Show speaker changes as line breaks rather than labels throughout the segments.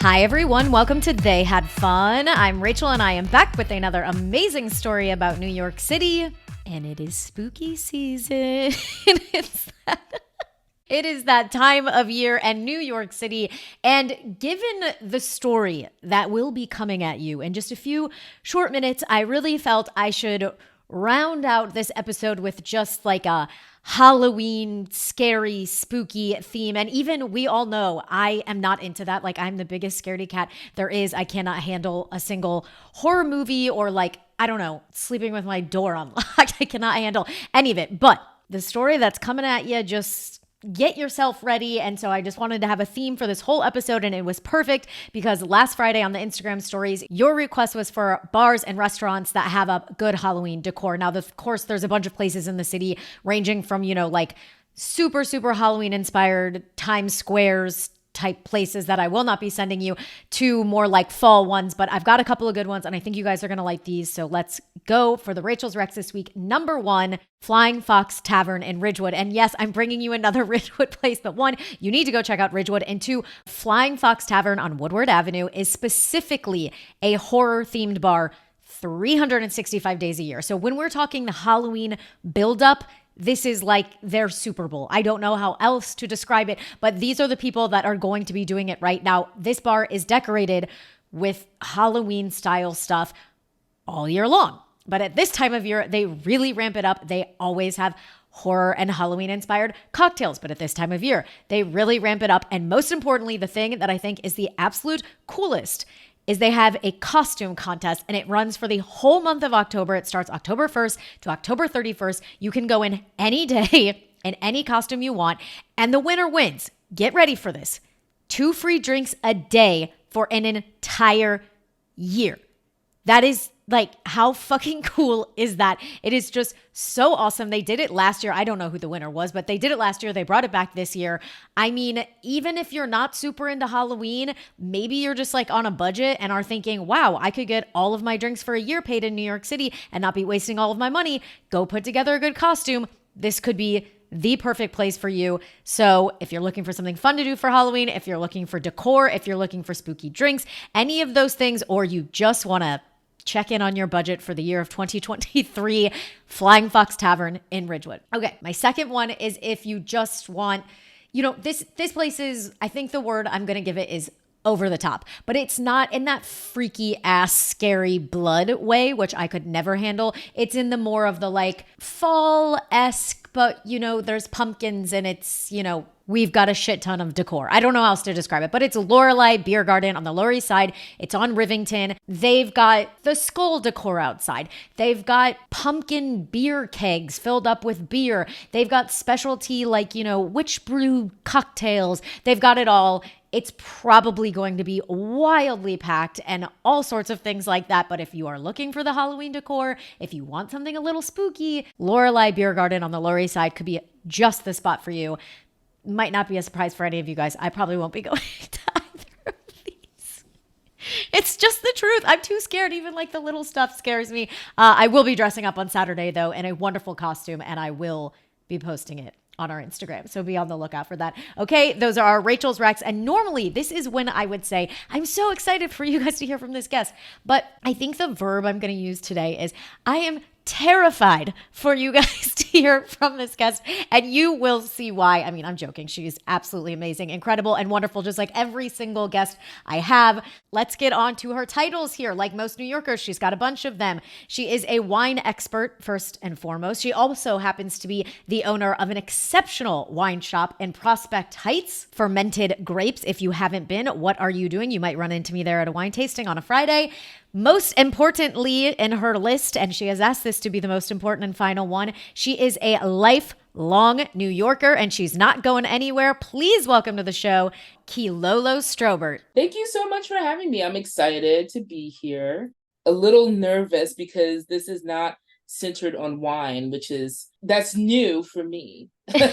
Hi, everyone. Welcome to They Had Fun. I'm Rachel, and I am back with another amazing story about New York City. And it is spooky season. It is that time of year and New York City. And given the story that will be coming at you in just a few short minutes, I really felt I should round out this episode with just like a Halloween, scary, spooky theme. And even we all know I am not into that. Like, I'm the biggest scaredy cat there is. I cannot handle a single horror movie or like, I don't know, sleeping with my door unlocked. I cannot handle any of it. But the story that's coming at you, just get yourself ready. And so I just wanted to have a theme for this whole episode, and it was perfect because last Friday on the Instagram stories, your request was for bars and restaurants that have a good Halloween decor. Now, of course, there's a bunch of places in the city ranging from, like super Halloween inspired Times Squares type places that I will not be sending you to more like fall ones, but I've got a couple of good ones and I think you guys are going to like these. So let's go for the Rachel's Rex this week. Number 1, Flying Fox Tavern in Ridgewood. And yes, I'm bringing you another Ridgewood place, but 1, you need to go check out Ridgewood, and 2, Flying Fox Tavern on Woodward Avenue is specifically a horror themed bar 365 days a year. So when we're talking the Halloween buildup, this is like their Super Bowl. I don't know how else to describe it, but these are the people that are going to be doing it right now. This bar is decorated with Halloween style stuff all year long. But at this time of year, they really ramp it up. They always have horror and Halloween inspired cocktails. But at this time of year, they really ramp it up. And most importantly, the thing that I think is the absolute coolest is they have a costume contest, and it runs for the whole month of October. It starts October 1st to October 31st. You can go in any day in any costume you want, and the winner wins. Get ready for this. 2 free drinks a day for an entire year. That is like, how fucking cool is that? It is just so awesome. They did it last year. I don't know who the winner was, but they did it last year. They brought it back this year. I mean, even if you're not super into Halloween, maybe you're just like on a budget and are thinking, wow, I could get all of my drinks for a year paid in New York City and not be wasting all of my money. Go put together a good costume. This could be the perfect place for you. So if you're looking for something fun to do for Halloween, if you're looking for decor, if you're looking for spooky drinks, any of those things, or you just want to check in on your budget for the year of 2023, Flying Fox Tavern in Ridgewood. Okay, my second one is if you just want, this place is, I think the word I'm going to give it is over the top, but it's not in that freaky ass scary blood way, which I could never handle. It's in the more of the like fall-esque, but there's pumpkins and it's, we've got a shit ton of decor. I don't know how else to describe it, but it's Loreley Beer Garden on the Lower East Side. It's on Rivington. They've got the skull decor outside. They've got pumpkin beer kegs filled up with beer. They've got specialty like, witch brew cocktails. They've got it all. It's probably going to be wildly packed and all sorts of things like that. But if you are looking for the Halloween decor, if you want something a little spooky, Loreley Beer Garden on the Lower East Side could be just the spot for you. Might not be a surprise for any of you guys. I probably won't be going to either of these. It's just the truth. I'm too scared. Even like the little stuff scares me. I will be dressing up on Saturday though in a wonderful costume, and I will be posting it on our Instagram. So be on the lookout for that. Okay, those are our Rachel's Rex. And normally this is when I would say, I'm so excited for you guys to hear from this guest. But I think the verb I'm going to use today is I am terrified for you guys to hear from this guest, and you will see why. I mean, I'm joking. She's absolutely amazing, incredible, and wonderful, just like every single guest I have. Let's get on to her titles here. Like most New Yorkers, she's got a bunch of them. She is a wine expert, first and foremost. She also happens to be the owner of an exceptional wine shop in Prospect Heights, Fermented Grapes. If you haven't been, what are you doing? You might run into me there at a wine tasting on a Friday. Most importantly in her list, and she has asked this to be the most important and final one, she is a lifelong New Yorker and she's not going anywhere. Please welcome to the show, Kilolo Strobert.
Thank you so much for having me. I'm excited to be here. A little nervous because this is not centered on wine, that's new for me.
Nothing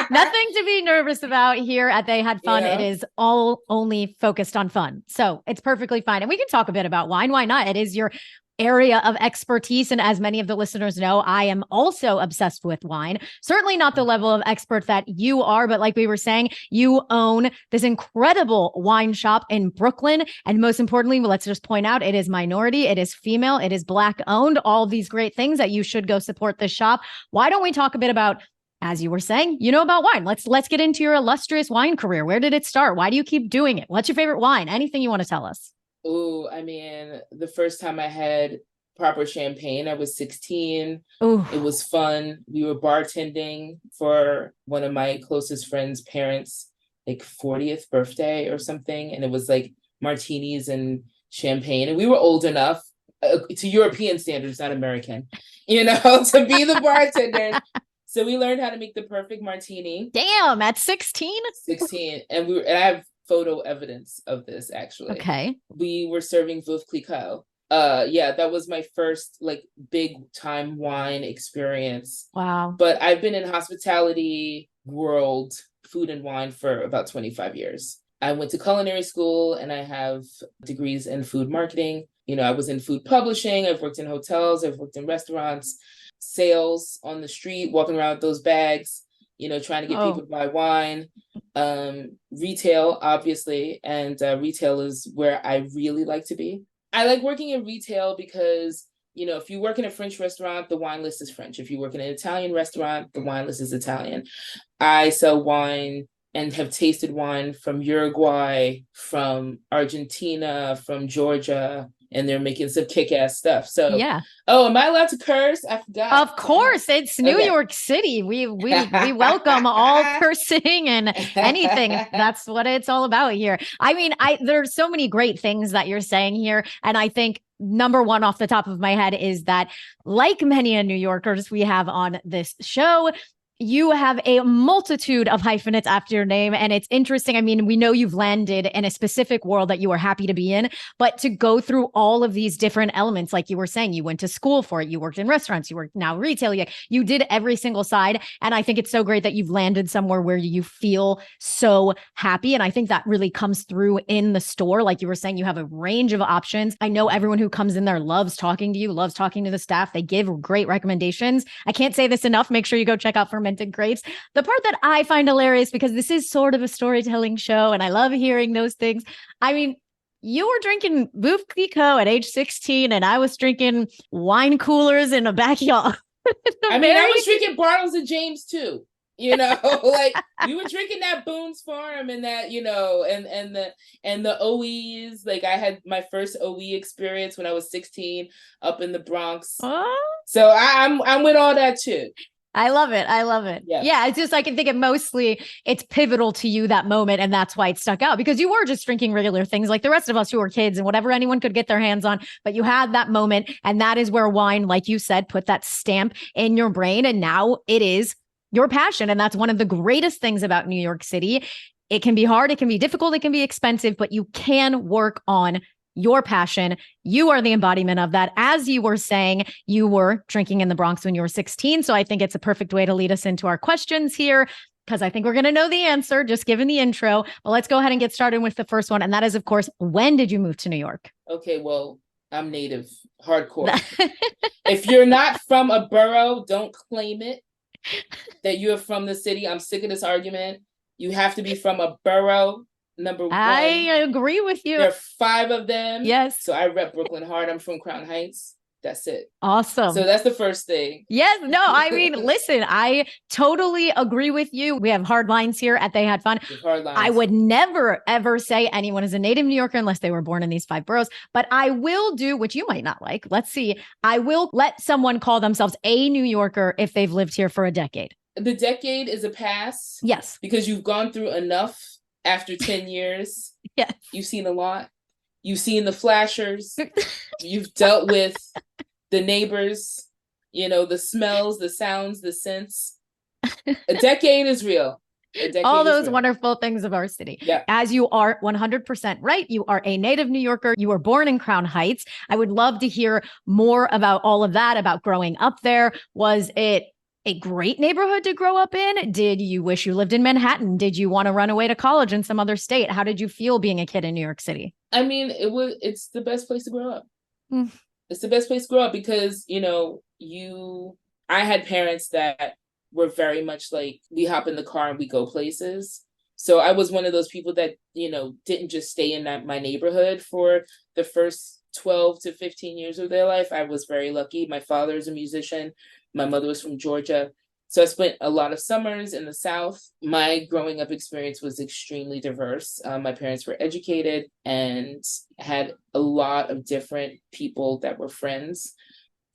to be nervous about here at They Had Fun. Yeah. It is all only focused on fun. So it's perfectly fine. And we can talk a bit about wine. Why not? It is your area of expertise. And as many of the listeners know, I am also obsessed with wine. Certainly not the level of expert that you are, but like we were saying, you own this incredible wine shop in Brooklyn. And most importantly, let's just point out, it is minority, it is female, it is Black owned, all these great things that you should go support this shop. Why don't we talk a bit about, as you were saying, you know about wine. Let's get into your illustrious wine career. Where did it start? Why do you keep doing it? What's your favorite wine? Anything you want to tell us?
Oh, I mean, the first time I had proper champagne, I was 16.
Ooh.
It was fun. We were bartending for one of my closest friends' parents, like 40th birthday or something. And it was like martinis and champagne. And we were old enough, to European standards, not American, to be the bartenders. So we learned how to make the perfect martini.
Damn, at 16?
16. And I have photo evidence of this, actually.
Okay.
We were serving Veuve Clicquot. That was my first like big time wine experience.
Wow.
But I've been in hospitality world, food and wine for about 25 years. I went to culinary school and I have degrees in food marketing. I was in food publishing. I've worked in hotels. I've worked in restaurants, sales on the street, walking around with those bags, trying to get people to buy wine, retail, obviously. And retail is where I really like to be. I like working in retail because, if you work in a French restaurant, the wine list is French. If you work in an Italian restaurant, the wine list is Italian. I sell wine and have tasted wine from Uruguay, from Argentina, from Georgia, and they're making some kick-ass stuff. So,
yeah.
Oh, am I allowed to curse? I forgot.
Of course, it's New York City. We welcome all cursing and anything. That's what it's all about here. I mean, there's so many great things that you're saying here, and I think number one off the top of my head is that, like many New Yorkers we have on this show, you have a multitude of hyphenates after your name. And it's interesting. I mean, we know you've landed in a specific world that you are happy to be in, but to go through all of these different elements, like you were saying, you went to school for it. You worked in restaurants, you worked now retail. You did every single side. And I think it's so great that you've landed somewhere where you feel so happy. And I think that really comes through in the store. Like you were saying, you have a range of options. I know everyone who comes in there loves talking to you, loves talking to the staff. They give great recommendations. I can't say this enough. Make sure you go check out Fermented Grapes. The part that I find hilarious, because this is sort of a storytelling show and I love hearing those things. I mean, you were drinking Veuve Clicquot at age 16 and I was drinking wine coolers in a backyard.
I was drinking Bartles and James too. Like we were drinking that Boone's Farm and that, and the OEs. Like I had my first OE experience when I was 16 up in the Bronx. So I'm with all that too.
I love it. I love it. Yeah. It's just, I can think it mostly, it's pivotal to you that moment. And that's why it stuck out, because you were just drinking regular things like the rest of us who were kids and whatever anyone could get their hands on. But you had that moment. And that is where wine, like you said, put that stamp in your brain. And now it is your passion. And that's one of the greatest things about New York City. It can be hard. It can be difficult. It can be expensive, but you can work on your passion. You are the embodiment of that. As you were saying, you were drinking in the Bronx when you were 16. So I think it's a perfect way to lead us into our questions here, because I think we're going to know the answer just given the intro. But let's go ahead and get started with the first one. And that is, of course, when did you move to New York?
Okay, well, I'm native, hardcore. If you're not from a borough, don't claim it that you're from the city. I'm sick of this argument. You have to be from a borough. Number one.
I agree with you.
There are 5 of them.
Yes.
So I rep Brooklyn hard. I'm from Crown Heights. That's it.
Awesome.
So that's the first thing.
Yes. No, I mean, listen, I totally agree with you. We have hard lines here at They Had Fun.
Hard lines.
I would never, ever say anyone is a native New Yorker unless they were born in these 5 boroughs. But I will do, which you might not like. Let's see. I will let someone call themselves a New Yorker if they've lived here for a decade.
The decade is a pass.
Yes.
Because you've gone through enough. After 10 years,
yes.
You've seen a lot. You've seen the flashers. You've dealt with the neighbors, the smells, the sounds, the scents. A decade is real.
All those wonderful things of our city.
Yeah.
As you are 100% right. You are a native New Yorker. You were born in Crown Heights. I would love to hear more about all of that, about growing up there. Was it a great neighborhood to grow up in? Did you wish you lived in Manhattan? Did you want to run away to college in some other state? How did you feel being a kid in New York City?
I mean, it's the best place to grow up. It's the best place to grow up because, I had parents that were very much like, we hop in the car and we go places. So I was one of those people that, didn't just stay in my neighborhood for the first 12 to 15 years of their life. I was very lucky. My father is a musician. My mother was from Georgia. So I spent a lot of summers in the South. My growing up experience was extremely diverse. My parents were educated and had a lot of different people that were friends.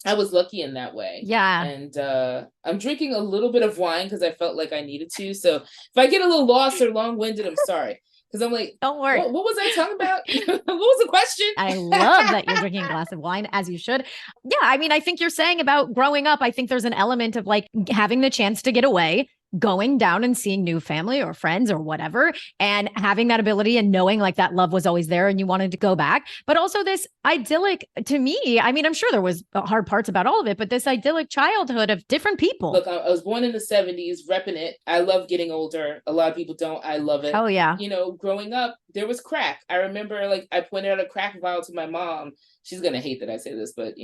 I was lucky in that way.
Yeah.
And I'm drinking a little bit of wine because I felt like I needed to. So if I get a little lost or long-winded, I'm sorry. Because I'm like,
don't worry.
What was I talking about? What was the question?
I love that you're drinking a glass of wine, as you should. Yeah, I mean, I think you're saying about growing up, I think there's an element of like having the chance to get away, going down and seeing new family or friends or whatever, and having that ability and knowing like that love was always there and you wanted to go back. But also this idyllic, to me, I mean, I'm sure there was hard parts about all of it, but this idyllic childhood of different people.
Look, I was born in the 70s, repping it. I love getting older. A lot of people don't. I love it.
Oh yeah.
Growing up, there was crack. I remember like I pointed out a crack vial to my mom. She's going to hate that I say this, but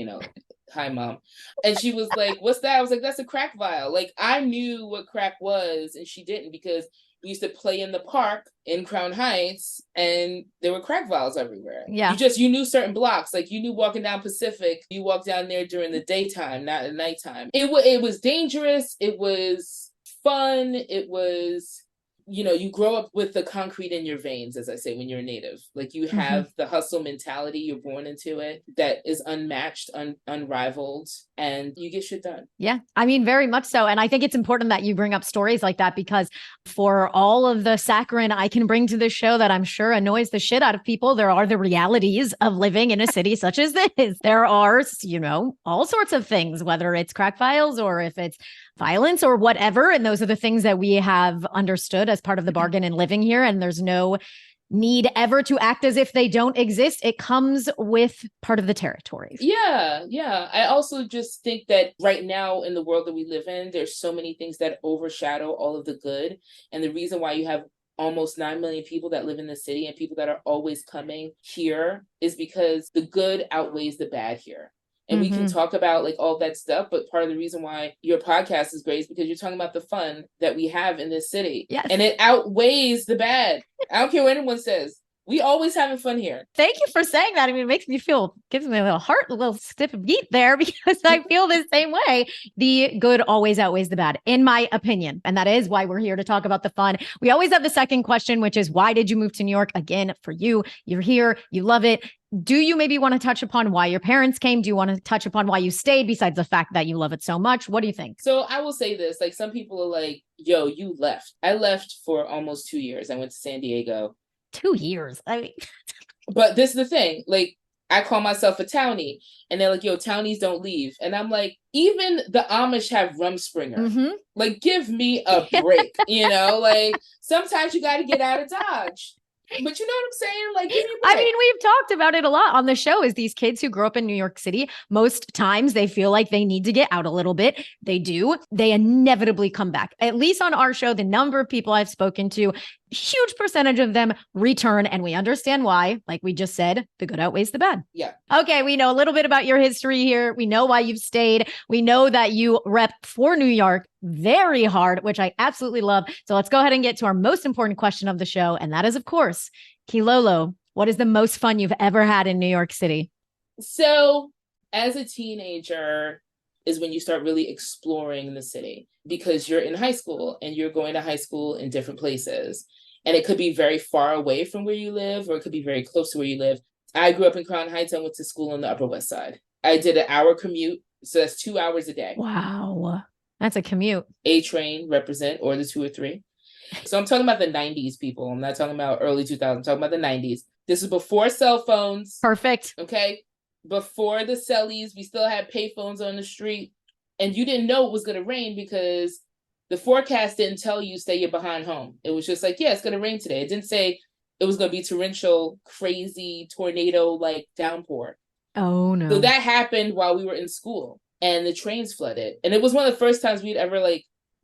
hi mom. And she was like, what's that? I was like, that's a crack vial. Like I knew what crack was and she didn't, because we used to play in the park in Crown Heights and there were crack vials everywhere.
Yeah.
You knew certain blocks. Like you knew walking down Pacific, you walked down there during the daytime, not at nighttime. It was dangerous. It was fun. It was, you grow up with the concrete in your veins, as I say, when you're a native. Like you have the hustle mentality, you're born into it, that is unmatched, unrivaled, and you get shit done.
Yeah, I mean, very much so. And I think it's important that you bring up stories like that, because for all of the saccharine I can bring to this show that I'm sure annoys the shit out of people, there are the realities of living in a city such as this. There are, all sorts of things, whether it's crack vials or if it's violence or whatever. And those are the things that we have understood as part of the bargain in living here. And there's no need ever to act as if they don't exist. It comes with part of the territory.
Yeah. I also just think that right now in the world that we live in, there's so many things that overshadow all of the good. And the reason why you have almost 9 million people that live in the city and people that are always coming here is because the good outweighs the bad here. And we can talk about like all that stuff, but part of the reason why your podcast is great is because you're talking about the fun that we have in this city.
Yes.
And it outweighs the bad. I don't care what anyone says. We always having fun here.
Thank you for saying that. I mean, it makes me gives me a little heart, a little skip beat there, because I feel the same way. The good always outweighs the bad, in my opinion. And that is why we're here to talk about the fun. We always have the second question, which is, why did you move to New York? Again, for you, you're here, you love it. Do you maybe want to touch upon why your parents came? Do you want to touch upon why you stayed, besides the fact that you love it so much? What do you think?
So I will say this, like some people are like, yo, you left. I left for almost 2 years. I went to San Diego.
2 years. I mean,
but this is the thing. Like, I call myself a townie, and they're like, yo, townies don't leave. And I'm like, even the Amish have Rumspringer. Like, give me a break, like sometimes you got to get out of Dodge. But you know what I'm saying? Like, give me a break.
I mean, we've talked about it a lot on the show, is these kids who grew up in New York City, most times they feel like they need to get out a little bit. They do. They inevitably come back. At least on our show, the number of people I've spoken to, huge percentage of them return, and we understand why. Like we just said, the good outweighs the bad.
Yeah.
Okay, we know a little bit about your history here. We know why you've stayed. We know that you rep for New York very hard, which I absolutely love. So let's go ahead and get to our most important question of the show. And that is, of course, Kilolo, what is the most fun you've ever had in New York City?
So as a teenager is when you start really exploring the city, because you're in high school and you're going to high school in different places. And it could be very far away from where you live, or it could be very close to where you live. I grew up in Crown Heights. I went to school on the Upper West Side. I did an hour commute. So that's 2 hours a day.
Wow. That's a commute.
A train represent, or the 2 or 3. So I'm talking about the 90s, people. I'm not talking about early 2000s. I'm talking about the 90s. This is before cell phones.
Perfect.
Okay. Before the cellies, we still had payphones on the street. And you didn't know it was going to rain because the forecast didn't tell you stay your behind home. It was just like, yeah, it's going to rain today. It didn't say it was going to be torrential, crazy, tornado-like downpour.
Oh, no.
So that happened while we were in school, and the trains flooded. And it was one of the first times we'd ever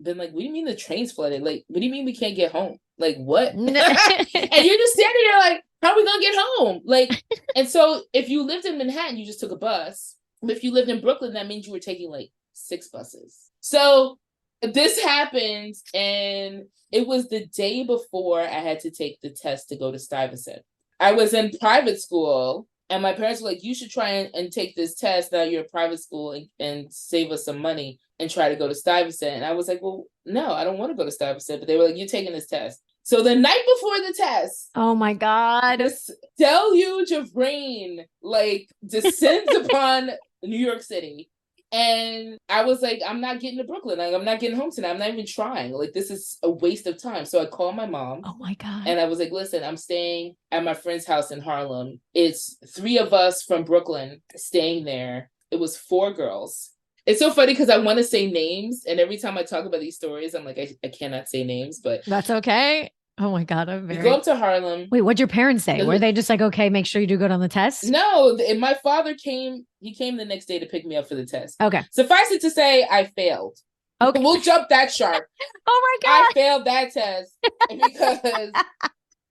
been like, what do you mean the trains flooded? Like, what do you mean we can't get home? Like, what? And you're just standing there like, how are we gonna get home? Like, and so if you lived in Manhattan, you just took a bus. But if you lived in Brooklyn, that means you were taking like 6 buses. So this happened, and it was the day before I had to take the test to go to Stuyvesant. I was in private school, and my parents were like, you should try and take this test now you're in private school and save us some money and try to go to Stuyvesant. And I was like, well, no, I don't want to go to Stuyvesant. But they were like, you're taking this test. So the night before the test,
Oh my God.
this deluge of rain like descends upon New York City. And I was like, I'm not getting to Brooklyn. Like, I'm not getting home tonight. I'm not even trying. Like, this is a waste of time. So I called my mom.
Oh my God.
And I was like, listen, I'm staying at my friend's house in Harlem. It's 3 of us from Brooklyn staying there. It was 4 girls. It's so funny because I want to say names. And every time I talk about these stories, I'm like, I cannot say names, but
that's okay. Oh my God.
We go up to Harlem.
Wait, what'd your parents say? Were they just like, okay, make sure you do good on the test?
No, and my father came. He came the next day to pick me up for the test.
Okay.
Suffice it to say, I failed. Okay. We'll jump that shark.
Oh my God.
I failed that test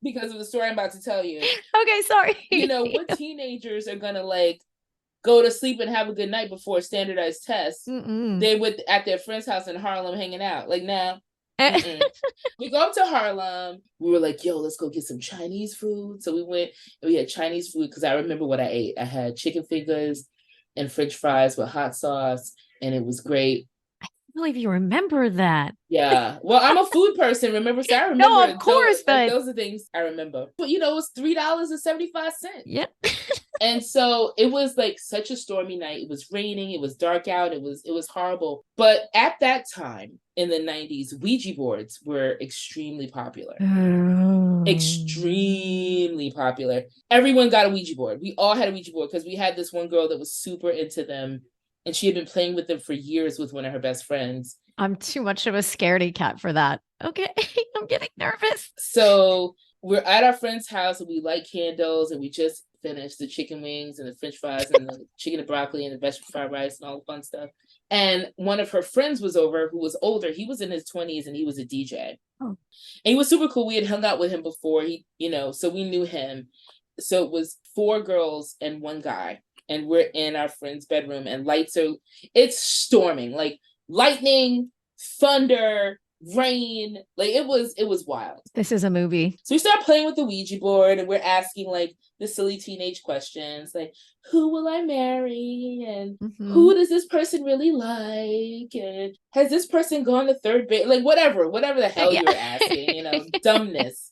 because of the story I'm about to tell you.
Okay, sorry.
You know, what teenagers are gonna like go to sleep and have a good night before a standardized test? They would at their friend's house in Harlem hanging out. Like, now. We go up to Harlem. We were like, yo, let's go get some Chinese food. So we went and we had Chinese food because I remember what I ate. I had chicken fingers and French fries with hot sauce, and it was great.
I can't believe you remember that.
Yeah. Well, I'm a food person, remember? So I remember.
No, of course, but
those are things I remember. But you know, it was $3.75.
Yep.
And so it was like such a stormy night. It was raining. It was dark out. It was horrible. But at that time in the 90s, Ouija boards were extremely popular. Extremely popular. Everyone got a Ouija board. We all had a Ouija board because we had this one girl that was super into them. And she had been playing with them for years with one of her best friends.
I'm too much of a scaredy cat for that. Okay. I'm getting nervous.
So we're at our friend's house and we light candles and we just finished the chicken wings and the French fries and the chicken and broccoli and the vegetable fried rice and all the fun stuff. And one of her friends was over who was older. He was in his 20s and he was a DJ. Oh. And he was super cool. We had hung out with him before, so we knew him. So it was 4 girls and 1 guy. And we're in our friend's bedroom and it's storming, like lightning, thunder, rain. Like it was wild.
This is a movie.
So we start playing with the Ouija board and we're asking like the silly teenage questions, like, who will I marry? And who does this person really like? And has this person gone to 3rd base? Like whatever the hell you're asking, dumbness.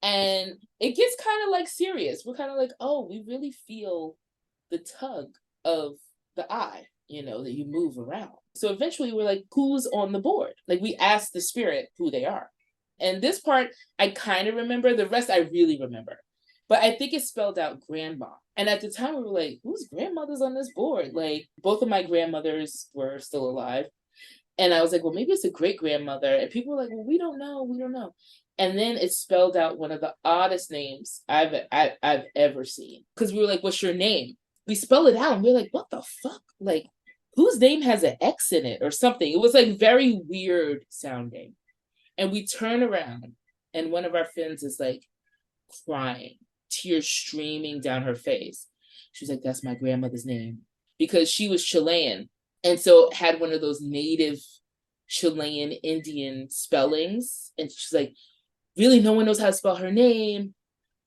And it gets kind of like serious. We're kind of like, oh, we really feel the tug of the eye, that you move around. So eventually we're like, who's on the board? Like we ask the spirit who they are. And this part I kind of remember. The rest I really remember. But I think it spelled out grandma. And at the time we were like, whose grandmother's on this board? Like both of my grandmothers were still alive. And I was like, well, maybe it's a great grandmother. And people were like, well, we don't know. And then it spelled out one of the oddest names I've ever seen. Because we were like, what's your name? We spell it out and we're like, what the fuck? Like, whose name has an X in it or something? It was like very weird sounding. And we turn around and one of our friends is like crying, tears streaming down her face. She's like, that's my grandmother's name. Because she was Chilean. And so had one of those native Chilean Indian spellings. And she's like, really, no one knows how to spell her name.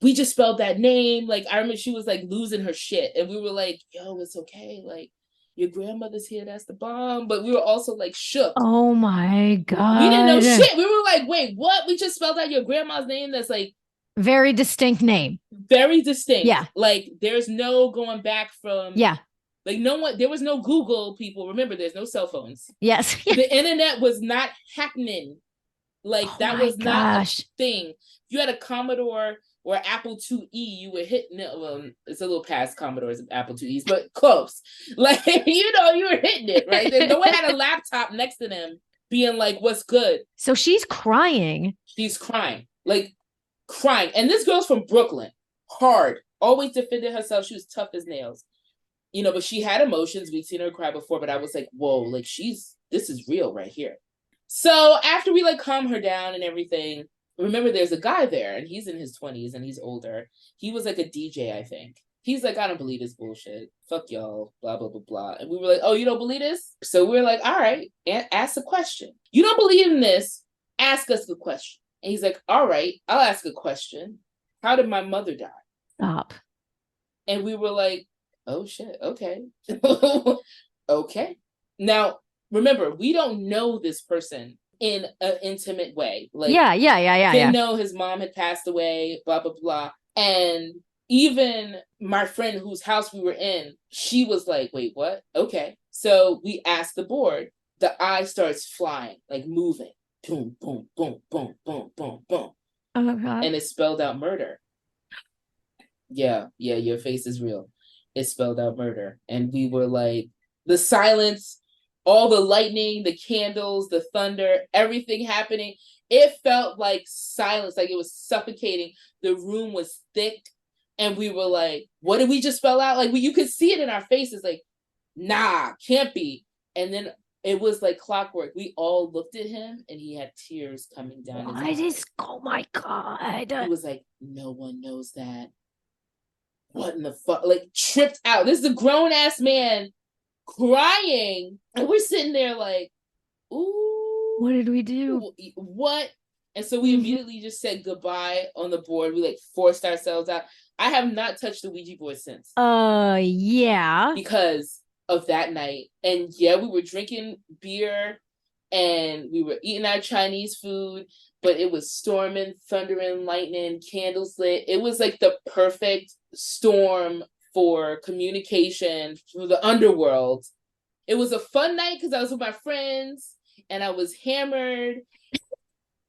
We just spelled that name. Like, I remember she was like losing her shit. And we were like, yo, it's okay. Like, your grandmother's here. That's the bomb. But we were also like shook.
Oh my God.
We didn't know shit. We were like, wait, what? We just spelled out your grandma's name. That's like.
Very distinct name.
Very distinct.
Yeah.
Like, there's no going back from.
Yeah.
Like, there was no Google, people. Remember, there's no cell phones.
Yes.
The internet was not happening. Like, that was not a thing. If you had a Commodore or Apple IIe, you were hitting it. Well, it's a little past Commodores and Apple IIes, but close. Like, you were hitting it, right? No one had a laptop next to them being like, what's good?
So she's crying.
She's crying. Like, crying. And this girl's from Brooklyn. Hard. Always defended herself. She was tough as nails. But she had emotions. We'd seen her cry before, but I was like, whoa, like this is real right here. So after we like calm her down and everything, remember there's a guy there and he's in his 20s and he's older. He was like a DJ, I think. He's like, I don't believe this bullshit. Fuck y'all, blah, blah, blah, blah. And we were like, oh, you don't believe this? So we're like, all right, ask a question. You don't believe in this? Ask us the question. And he's like, all right, I'll ask a question. How did my mother die?
Stop.
And we were like, oh shit, okay. Okay. Now, remember, we don't know this person in an intimate way. Like, didn't know his mom had passed away, blah, blah, blah. And even my friend whose house we were in, she was like, wait, what? Okay. So we asked the board. The eye starts flying, like moving. Boom, boom, boom, boom, boom, boom, boom.
Oh, God.
And it spelled out murder. Yeah, your face is real. It spelled out murder. And we were like, the silence, all the lightning, the candles, the thunder, everything happening. It felt like silence, like it was suffocating. The room was thick. And we were like, what did we just spell out? Like, you could see it in our faces, like, nah, can't be. And then it was like clockwork. We all looked at him and he had tears coming down his eyes.
Oh my God.
He was like, no one knows that. What in the fuck? Like, tripped out. This is a grown-ass man crying. And we're sitting there like, ooh.
What did we do?
What? And so we immediately just said goodbye on the board. We like forced ourselves out. I have not touched the Ouija board since.
Yeah.
Because of that night. And yeah, we were drinking beer and we were eating our Chinese food, but it was storming, thundering, lightning, candles lit. It was like the perfect storm for communication through the underworld. It was a fun night because I was with my friends and I was hammered.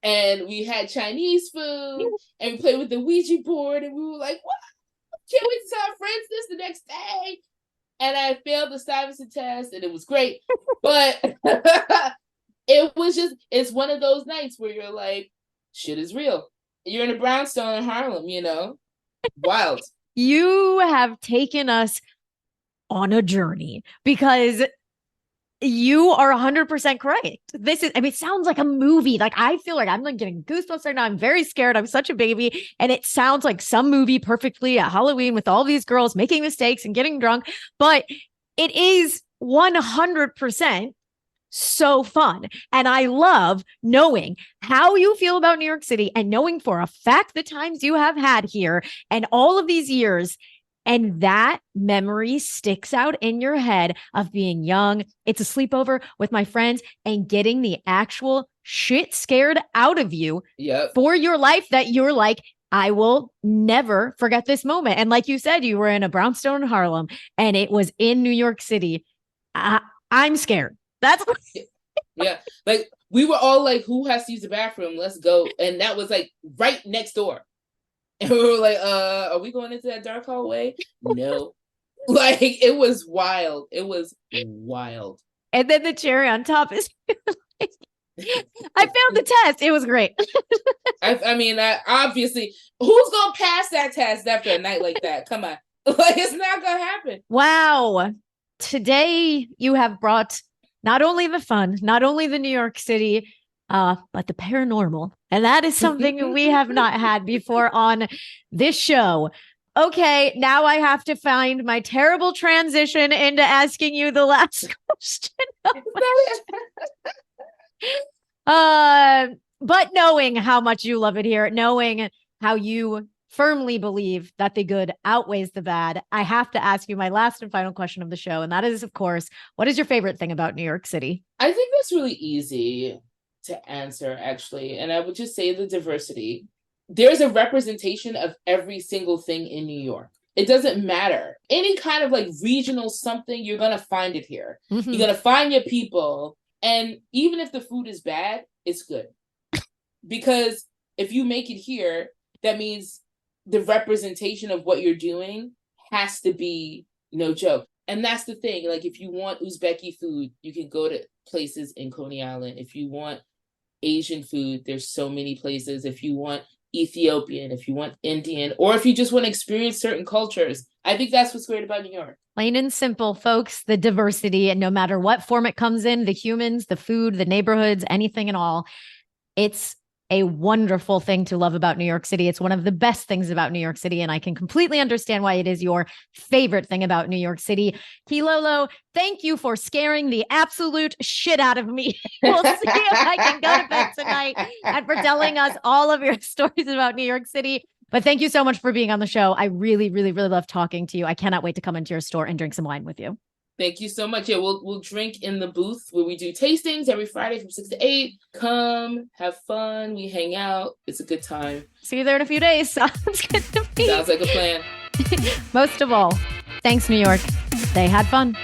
And we had Chinese food and we played with the Ouija board and we were like, what? Can't wait to tell our friends this the next day. And I failed the Stuyvesant test and it was great. But it's one of those nights where you're like, shit is real. You're in a brownstone in Harlem, wild.
You have taken us on a journey because you are 100% correct. It sounds like a movie. Like, I feel like I'm like getting goosebumps right now. I'm very scared. I'm such a baby. And it sounds like some movie perfectly at Halloween with all these girls making mistakes and getting drunk. But it is 100% so fun. And I love knowing how you feel about New York City and knowing for a fact the times you have had here and all of these years. And that memory sticks out in your head of being young. It's a sleepover with my friends and getting the actual shit scared out of you for your life that you're like, I will never forget this moment. And like you said, you were in a brownstone in Harlem and it was in New York City. I'm scared. That's
yeah. Like, we were all like, who has to use the bathroom? Let's go. And that was like right next door. And we were like, are we going into that dark hallway? No. Like, it was wild. It was wild.
And then the cherry on top is I failed the test. It was great.
I mean, obviously, who's going to pass that test after a night like that? Come on. Like, it's not going to happen.
Wow. Today, you have brought not only the fun, not only the New York City, but the paranormal. And that is something we have not had before on this show. Okay, now I have to find my terrible transition into asking you the last question. But knowing how much you love it here, knowing how you firmly believe that the good outweighs the bad, I have to ask you my last and final question of the show. And that is, of course, what is your favorite thing about New York City?
I think that's really easy to answer, actually. And I would just say the diversity. There's a representation of every single thing in New York. It doesn't matter. Any kind of like regional something, you're going to find it here. Mm-hmm. You're going to find your people. And even if the food is bad, it's good. Because if you make it here, that means the representation of what you're doing has to be no joke. And that's the thing. Like, if you want Uzbeki food, you can go to places in Coney Island. If you want Asian food, there's so many places. If you want Ethiopian, if you want Indian, or if you just want to experience certain cultures, I think that's what's great about New York.
Plain and simple, folks, the diversity, and no matter what form it comes in, the humans, the food, the neighborhoods, anything at all, it's a wonderful thing to love about New York City. It's one of the best things about New York City, and I can completely understand why it is your favorite thing about New York City. Kilolo, thank you for scaring the absolute shit out of me. We'll see if I can go to bed tonight, and for telling us all of your stories about New York City. But thank you so much for being on the show. I really, really, really love talking to you. I cannot wait to come into your store and drink some wine with you.
Thank you so much. Yeah, we'll drink in the booth where we do tastings every Friday from 6 to 8. Come, have fun. We hang out. It's a good time.
See you there in a few days. Sounds good to me.
Sounds like a plan.
Most of all, thanks, New York. They had fun.